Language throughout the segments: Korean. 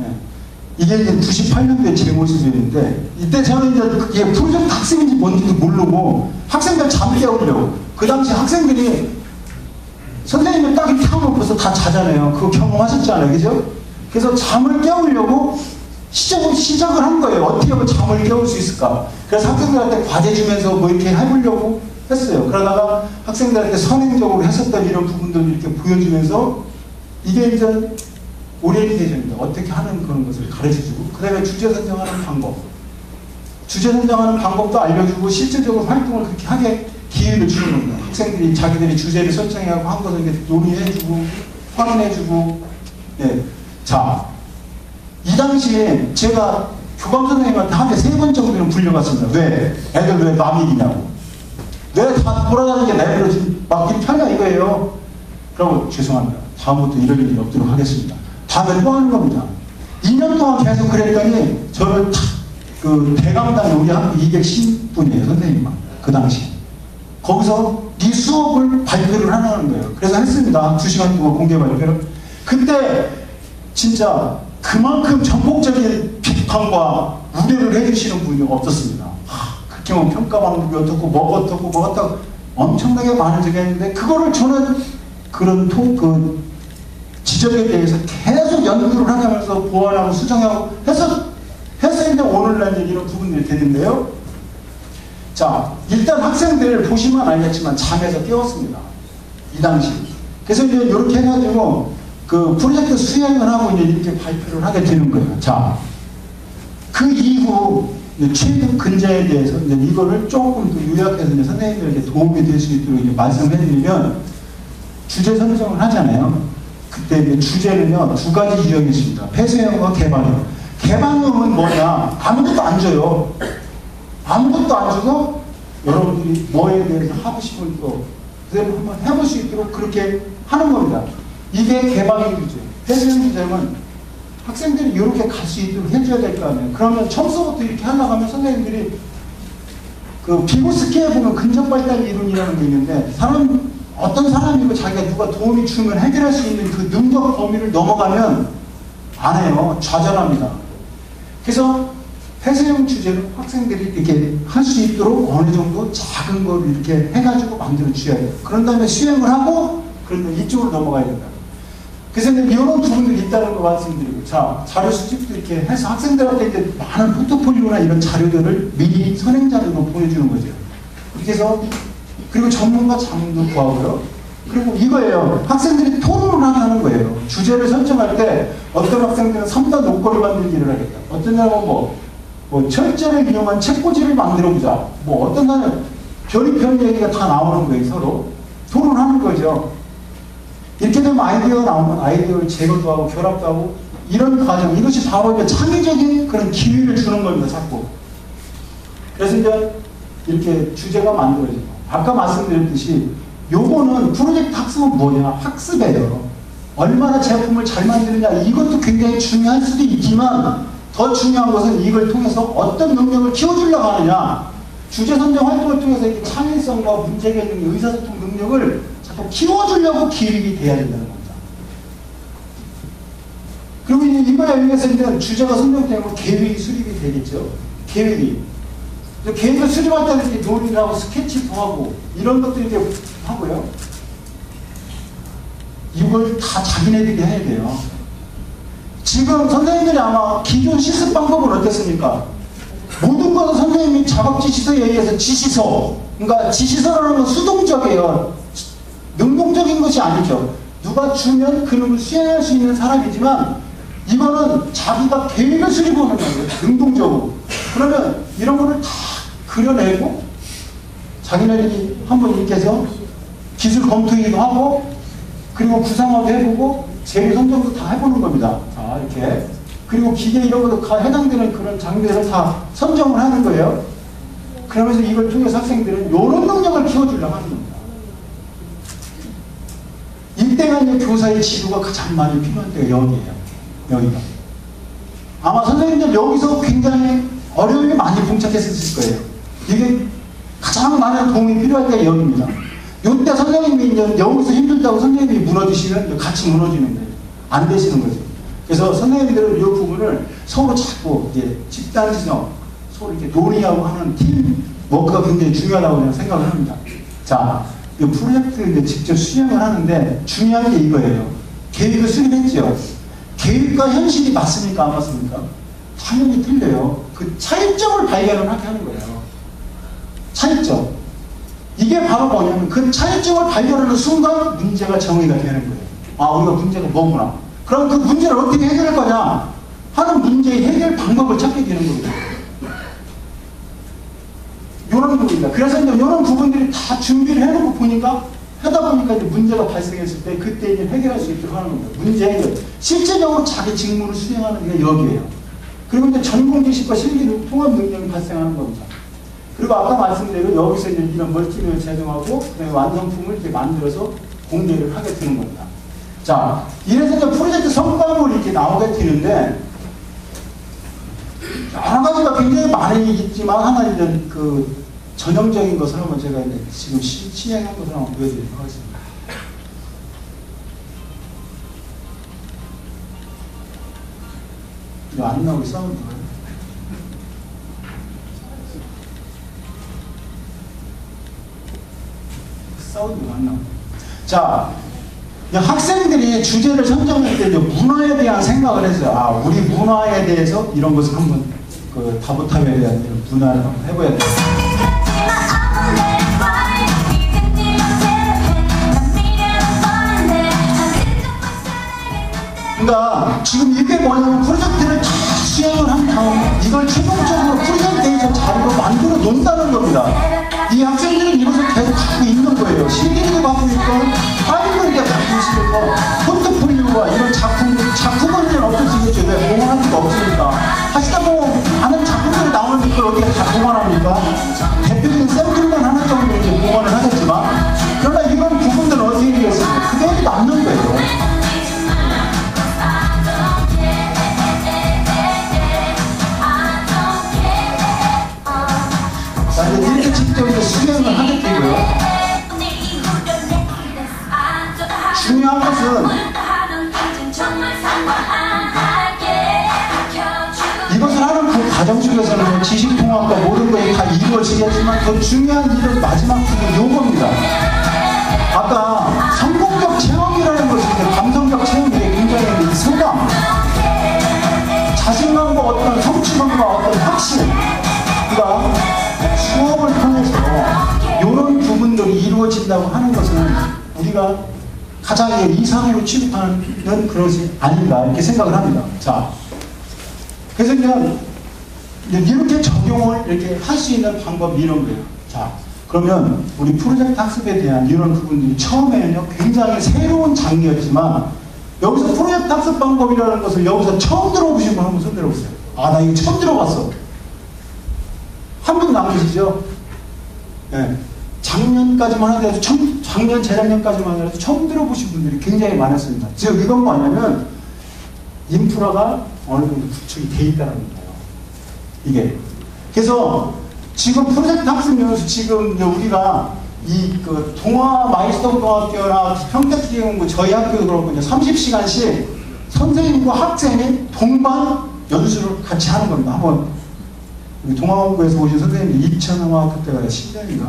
예. 이게 이제 98년도에 제 모습이었는데, 이때 저는 이제 그게 프로젝트 학생인지 뭔지도 모르고 학생들 잠 깨우려고, 그 당시 학생들이 선생님이 딱 이렇게 하면 벌써 다 자잖아요. 그거 경험하셨잖아요. 그죠? 그래서 잠을 깨우려고 시작을 한 거예요. 어떻게 하면 잠을 깨울 수 있을까? 그래서 학생들한테 과제 주면서 뭐 이렇게 해보려고 했어요. 그러다가 학생들한테 선행적으로 했었던 이런 부분들을 이렇게 보여주면서, 이게 이제 오리엔테이션입니다. 어떻게 하는 그런 것을 가르쳐주고, 그 다음에 주제 선정하는 방법. 주제 선정하는 방법도 알려주고, 실질적으로 활동을 그렇게 하게 기회를 주는 겁니다. 학생들이 자기들이 주제를 설정해갖고 한 것을 이렇게 논의해주고, 확인해주고, 네. 자, 이 당시에 제가 교감 선생님한테 한 해 3번 정도는 불려갔습니다. 왜? 애들 왜 남이 이기냐고. 왜 다 돌아다니게 내버려 막 일 편이야 이거예요. 그러면 죄송합니다. 다음부터 이런 일이 없도록 하겠습니다. 다음에 또 하는 겁니다. 2년 동안 계속 그랬더니 저를 그 대강당 우리 학교 210분이에요. 선생님만. 그 당시. 거기서 네 수업을 발표를 하는 거예요. 그래서 했습니다. 2시간 동안 공개 발표를. 그때 진짜 그만큼 전폭적인 비판과 우려를 해주시는 분이 없었습니다. 그렇게 뭐 평가 방법이 어떻고 뭐가 어떻고 뭐가 어떻고 엄청나게 많은 적이 있는데, 그거를 저는 그런 그 지적에 대해서 계속 연구를 하면서 보완하고 수정하고 해서 이제 오늘날 이런 부분들이 되는데요. 자, 일단 학생들 보시면 알겠지만 잠에서 깨웠습니다. 이 당시. 그래서 이제 이렇게 해가지고 그 프로젝트 수행을 하고 이제 이렇게 발표를 하게 되는 거예요. 자, 그 이후 최근 근자에 대해서 이제 이거를 조금 더 요약해서 이제 선생님들에게 도움이 될 수 있도록 이제 말씀해드리면, 주제 선정을 하잖아요. 그때 이제 주제는요 2가지 유형이 있습니다. 폐쇄형과 개방형. 개방형은 뭐냐? 아무것도 안 줘요. 아무것도 안 주고 여러분들이 뭐에 대해서 하고 싶은 거 그대로 한번 해볼 수 있도록 그렇게 하는 겁니다. 이게 개방형 주제. 폐쇄형 주제는 학생들이 이렇게 갈 수 있도록 해줘야 될 거 아니에요. 그러면 처음부터 이렇게 하려고 하면 선생님들이 그 비고스키에 보면 근접발달 이론이라는 게 있는데, 어떤 사람이고 자기가 누가 도움이 주면 해결할 수 있는 그 능력 범위를 넘어가면 안 해요. 좌절합니다. 그래서 폐쇄형 주제를 학생들이 이렇게 할 수 있도록 어느 정도 작은 걸 이렇게 해가지고 만들어 주셔야 돼요. 그런 다음에 수행을 하고, 그런 다음에 이쪽으로 넘어가야 된다. 그래서 이제 이런 부분들이 있다는 거 말씀드리고, 자, 자료 수집도 이렇게 해서 학생들한테 이제 많은 포트폴리오나 이런 자료들을 미리 선행자료로 보여주는 거죠. 그렇게 해서, 그리고 전문가 자문도 구하고요. 그리고 이거예요. 학생들이 토론을 하게 하는 거예요. 주제를 설정할 때 어떤 학생들은 3단 옷걸이 만들기를 하겠다. 어떤 사람은 뭐 철제를 이용한 책꽂이를 만들어보자. 뭐 어떤 사람은 별의별 얘기가 다 나오는 거예요. 서로 토론하는 거죠. 이렇게 되면 아이디어가 나오면 아이디어를 제거도 하고 결합도 하고 이런 과정, 이것이 바로 이제 창의적인 그런 기회를 주는 겁니다. 자꾸. 그래서 이제 이렇게 주제가 만들어지고, 아까 말씀드렸듯이 요거는 프로젝트 학습은 뭐냐? 학습이에요. 얼마나 제품을 잘 만드느냐, 이것도 굉장히 중요할 수도 있지만 더 중요한 것은 이걸 통해서 어떤 능력을 키워주려고 하느냐. 주제 선정 활동을 통해서 이렇게 창의성과 문제개념, 의사소통 능력을 자꾸 키워주려고 기획이 돼야 된다는 겁니다. 그리고 이제 이거에 의해서 이제 주제가 선정되면 계획이 수립이 되겠죠. 계획이. 계획을 수립할 때는 이렇게 논의를 하고 스케치도 하고 이런 것도 이렇게 하고요. 이걸 다 자기네들이 해야 돼요. 지금 선생님들이 아마 기존 실습 방법은 어땠습니까? 모든 것은 선생님이 작업 지시서에 의해서 지시서, 그러니까 지시서라는 건 수동적이에요. 능동적인 것이 아니죠. 누가 주면 그 놈을 수행할 수 있는 사람이지만 이거는 자기가 계획을 수립하는 거예요. 능동적으로. 그러면 이런 거를 다 그려내고 자기네들이 한번 이렇게 해서 기술 검토기도 하고 그리고 구상화도 해보고 재료 선정도 다 해보는 겁니다. 자, 이렇게. 그리고 기계 이런 것도 해당되는 그런 장비를 다 선정을 하는 거예요. 그러면서 이걸 통해서 학생들은 이런 능력을 키워주려고 하는 겁니다. 이때가 이제 교사의 지도가 가장 많이 필요한 때가 여기예요. 여기가. 아마 선생님들 여기서 굉장히 어려움이 많이 봉착했을 거예요. 이게 가장 많은 도움이 필요할 때가 여기입니다. 이때 선생님이 이제 여기서 힘들다고 선생님이 무너지시면 같이 무너지는 거예요. 안 되시는 거죠. 그래서 선생님들은 이 부분을 서로 자꾸 이제 집단지성, 서로 이렇게 논의하고 하는 팀 워크가 굉장히 중요하다고 저는 생각을 합니다. 자, 이 프로젝트를 이제 직접 수행을 하는데 중요한 게 이거예요. 계획을 쓰긴 했죠. 계획과 현실이 맞습니까? 안 맞습니까? 당연히 틀려요. 그 차이점을 발견을 하게 하는 거예요. 차이점. 이게 바로 뭐냐면 그 차이점을 발견하는 순간 문제가 정의가 되는 거예요. 아, 우리가 문제가 뭐구나. 그럼 그 문제를 어떻게 해결할 거냐 하는 문제의 해결 방법을 찾게 되는 거예요. 이런 부분입니다. 그래서 이제 이런 부분들이 다 준비를 해놓고 보니까 하다 보니까 이제 문제가 발생했을 때 그때 이제 해결할 수 있도록 하는 겁니다. 문제 해결. 실제적으로 자기 직무를 수행하는 게 여기에요. 그리고 이제 전공 지식과 실기 통합 능력이 발생하는 겁니다. 그리고 아까 말씀드린 여기서 이제 이런 멀티를 제공하고 그다음에 완성품을 이렇게 만들어서 공개를 하게 되는 겁니다. 자, 이래서 이제 프로젝트 성과물이 이렇게 나오게 되는데 여러 가지가 굉장히 많이 있지만 하나 이제 그 전형적인 것을 한번 제가 이제 지금 시행한 것을 한번 보여드리도록 하겠습니다. 이거 안 나오게 싸우는 거예요? 싸우는 거 안 나오고. 자, 학생들이 주제를 선정할 때 문화에 대한 생각을 했어요. 아, 우리 문화에 대해서 이런 것을 한번 그 다보탑에 대한 이런 문화를 한번 해봐야 돼요. 그러니까 지금 이게 뭐냐면 프로젝트를 다 수행을 한 다음에 이걸 최종적으로 프레젠테이션 자료로 만들어 놓는다는 겁니다. 이 학생들은 이것을 계속 갖고 있는 거예요. 실기도 갖고 있고 파일을 이렇게 갖고 있으면서 포트폴리오와 이런 작품은 이제 어쩔 수 있겠죠. 왜? 보관할 수가 없으니까. 하시다 보면 많은 작품들이 나오는 걸 어디에 다 보관합니까? 대표적인 샘플만 하나 정도 이제 보관을 하겠지만 그러나 이런 부분들은 어떻게 되겠습니까? 그게 남는 거예요. 자, 이렇게 직접 이제 수행을 하게 되고요. 중요한 것은 이것을 하는 그 과정 속에서는 지식통합과 모든 것이 다 이루어지겠지만 더 중요한 일은 마지막 부분 요겁니다. 아까 성공적 체험이라는 것이 감성적 체험이 굉장히 소감, 자신감과 어떤 성취감과 어떤 확신, 그러니까 수업을 통해서 이런 부분들이 이루어진다고 하는 것은 우리가 가장 이상으로 취급하는 그것이 아닌가 이렇게 생각을 합니다. 자, 그래서 그냥 이렇게 적용을 이렇게 할 수 있는 방법이 이런 거예요. 자, 그러면 우리 프로젝트 학습에 대한 이런 부분들이 처음에는요 굉장히 새로운 장르였지만 여기서 프로젝트 학습 방법이라는 것을 여기서 처음 들어보신 분 한번 손 들어보세요. 아, 나 이거 처음 들어봤어. 한 분 남으시죠? 네. 작년까지만 하더라도 작년, 재작년까지만 하더라도 처음 들어보신 분들이 굉장히 많았습니다. 즉, 이건 뭐냐면 인프라가 어느 정도 구축이 돼 있다는 거예요. 이게. 그래서 지금 프로젝트 학습용에서 지금 우리가 그 동아 마일스톤 동학교나 평택기계공부 저희 학교도 그렇군요. 30시간씩 선생님과 학생이 동반 연수를 같이 하는 겁니다. 한번 동아공부에서 오신 선생님이 2000학교 때가 10년인가?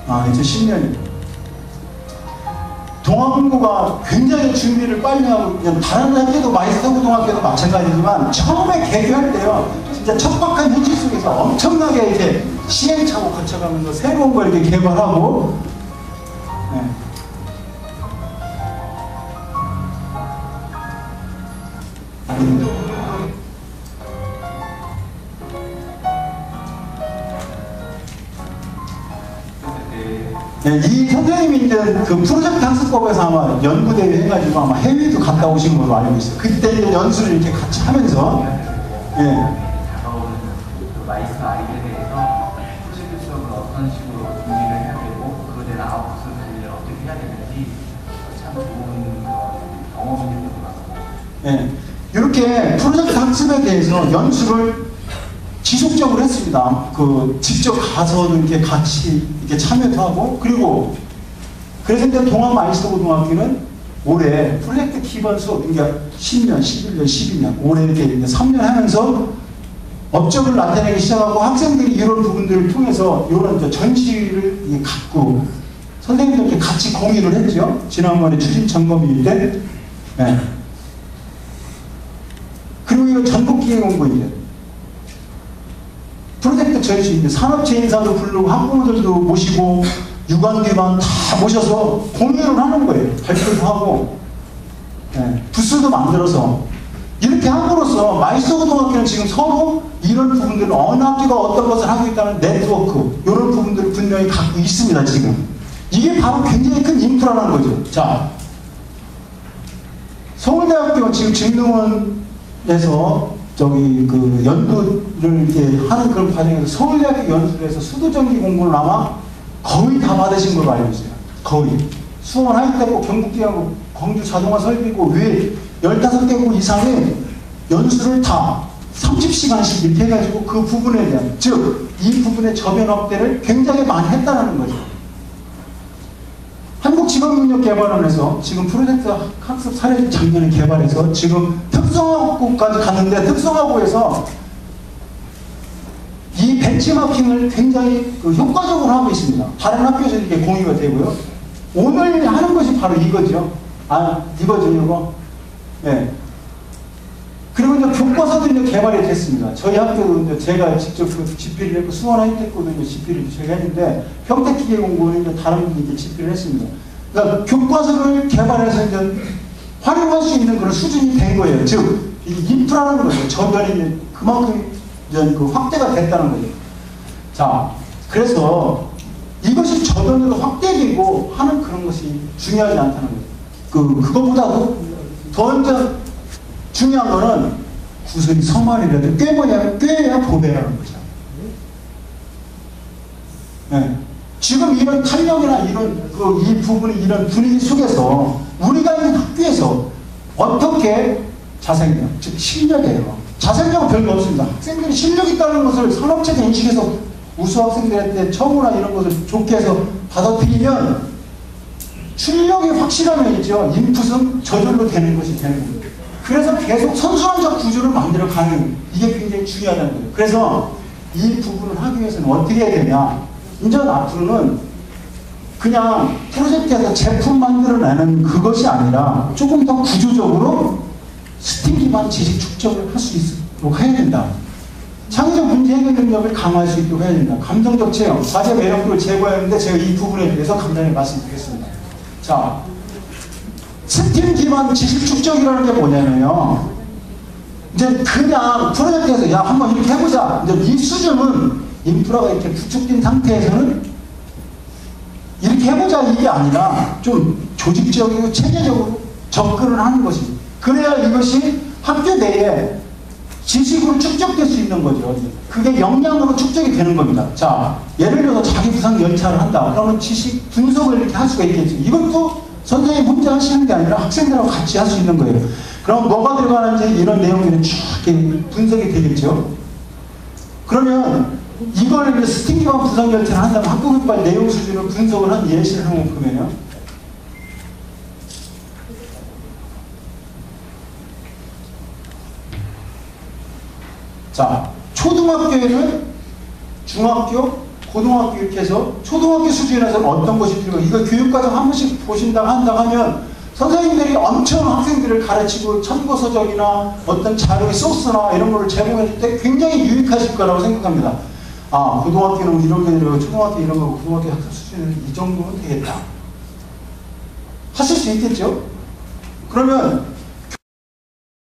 아, 이제 10년이에요. 동아공부가 굉장히 준비를 빨리 하고, 그냥 다른 학교도 마이스터 고등학교도 마찬가지지만, 처음에 개교할 때요, 진짜 척박한 현실 속에서 엄청나게 이제 시행착오 거쳐가면서 새로운 걸 이렇게 개발하고, 네. 네, 이 선생님이 이제 그 프로젝트 학습법에서 아마 연구대회 해가지고 아마 해외도 갔다 오신 걸로 알고 있어요. 그때 이제 연수를 이렇게 같이 하면서, 예. 다가오는 그 마이스터 아이디어에 대해서 프로젝트 수업을 어떤 식으로 준비를 해야 되고, 그거에 대한 아웃풋을 관리를 어떻게 해야 되는지 참 좋은 경험이 되는 것 같습니다. 예. 이렇게 프로젝트 학습에 대해서 연수를 지속적으로 했습니다. 그 직접 가서 이렇게 같이 이렇게 참여도 하고, 그리고 그래서 이제 동아마이스터고등학교는 올해 프로젝트 기반 수업, 그러니까 10년, 11년, 12년, 올해 이렇게 3년 하면서 업적을 나타내기 시작하고 학생들이 이런 부분들을 통해서 이런 전시를 갖고 선생님들께 같이 공유를 했죠. 지난번에 추진 점검일 때. 네. 그리고 이거 전국기획연구인데 프로젝트 전시, 산업체인사도 부르고 학부모들도 모시고 유관기관 다 모셔서 공유를 하는 거예요. 발표도 하고, 네. 부스도 만들어서 이렇게 함으로써 마이스터고등학교는 지금 서로 이런 부분들을 어느 학교가 어떤 것을 하고 있다는 네트워크, 이런 부분들을 분명히 갖고 있습니다. 지금 이게 바로 굉장히 큰 인프라라는 거죠. 자, 서울대학교 지금 진흥원에서 저기 그 연구를 이렇게 하는 그런 과정에서 서울대학교 연수에서 수도전기 공부를 아마 거의 다 받으신 걸로 알고 있어요. 거의. 수원 하이테크, 경북기하고 광주 자동화 설비고 외 15개국 이상의 연수를 다 30시간씩 이렇게 해가지고 그 부분에 대한, 즉 이 부분의 저변 확대를 굉장히 많이 했다는 거죠. 한국직업능력개발원에서 지금 프로젝트 학습 사례 작년에 개발해서 지금 특성화고까지 갔는데, 특성화고에서 이 벤치마킹을 굉장히 효과적으로 하고 있습니다. 다른 학교에서 이렇게 공유가 되고요. 오늘 하는 것이 바로 이거죠. 이거죠, 이거. 네. 그리고 이제 교과서도 이제 개발이 됐습니다. 저희 학교도 이제 제가 직접 그 집필을 했고, 수원 하이테크도 이제 집필을 제가 했는데, 평택기계공고는 이제 다른 분이 이제 집필을 했습니다. 그러니까 교과서를 개발해서 이제 활용할 수 있는 그런 수준이 된 거예요. 즉, 이 인프라는 거죠. 저변이 이제 그만큼 이제 그 확대가 됐다는 거죠. 자, 그래서 이것이 저변으로 확대되고 하는 그런 것이 중요하지 않다는 거죠. 그거보다도 더 이제 중요한 거는 구슬이 서말이라도 꿰야 보배라는 거죠. 네. 지금 이런 탄력이나 이런 이 부분이 이런 분위기 속에서 우리가 있는 학교에서 어떻게 자생력, 즉 실력이에요. 자생력은 별거 없습니다. 학생들이 실력이 있다는 것을 산업체계 인식해서 우수 학생들한테 처우나 이런 것을 좋게 해서 받아들이면 출력이 확실하면이죠. 인풋은 저절로 되는 것이 되는 겁니다. 그래서 계속 선순환적 구조를 만들어 가는, 이게 굉장히 중요하다는 거예요. 그래서 이 부분을 하기 위해서는 어떻게 해야 되냐. 이제 앞으로는 그냥 프로젝트에서 제품 만들어내는 그것이 아니라 조금 더 구조적으로 스팀 기반 지식 축적을 할 수 있도록 해야 된다. 창의적 문제 해결 능력을 강화할 수 있도록 해야 된다. 감정적 체험, 과제 매력도를 제고했는데 제가 이 부분에 대해서 간단히 말씀드리겠습니다. 자, 스팀 기반 지식 축적이라는 게 뭐냐면요. 이제 그냥 프로젝트에서 야 한번 이렇게 해보자. 이제 이 수준은 인프라가 이렇게 구축된 상태에서는 이렇게 해보자 이게 아니라 좀 조직적이고 체계적으로 접근을 하는 것입니다. 그래야 이것이 학교 내에 지식으로 축적될 수 있는 거죠. 그게 역량으로 축적이 되는 겁니다. 자, 예를 들어서 자기 부상 열차를 한다. 그러면 지식 분석을 이렇게 할 수가 있겠죠. 이것도 선생님이 혼자 하시는 게 아니라 학생들하고 같이 할 수 있는 거예요. 그럼 뭐가 들어가는지 이런 내용들이 쭉 분석이 되겠죠. 그러면 이걸 이제 스팀 기반 부상 열차를 한다면 학부교육반 내용 수준을 분석을 한 예시를 한번 보면요. 자, 초등학교에는 중학교, 고등학교 이렇게 해서 초등학교 수준에서는 어떤 것이 필요해요. 이거 교육과정 한 번씩 보신다고 한다 하면 선생님들이 엄청 학생들을 가르치고 참고서적이나 어떤 자료의 소스나 이런 거를 제공해줄 때 굉장히 유익하실 거라고 생각합니다. 아, 고등학교는 이런 게 아니라 초등학교 이런 거고 고등학교 학습 수준은 이 정도면 되겠다. 하실 수 있겠죠? 그러면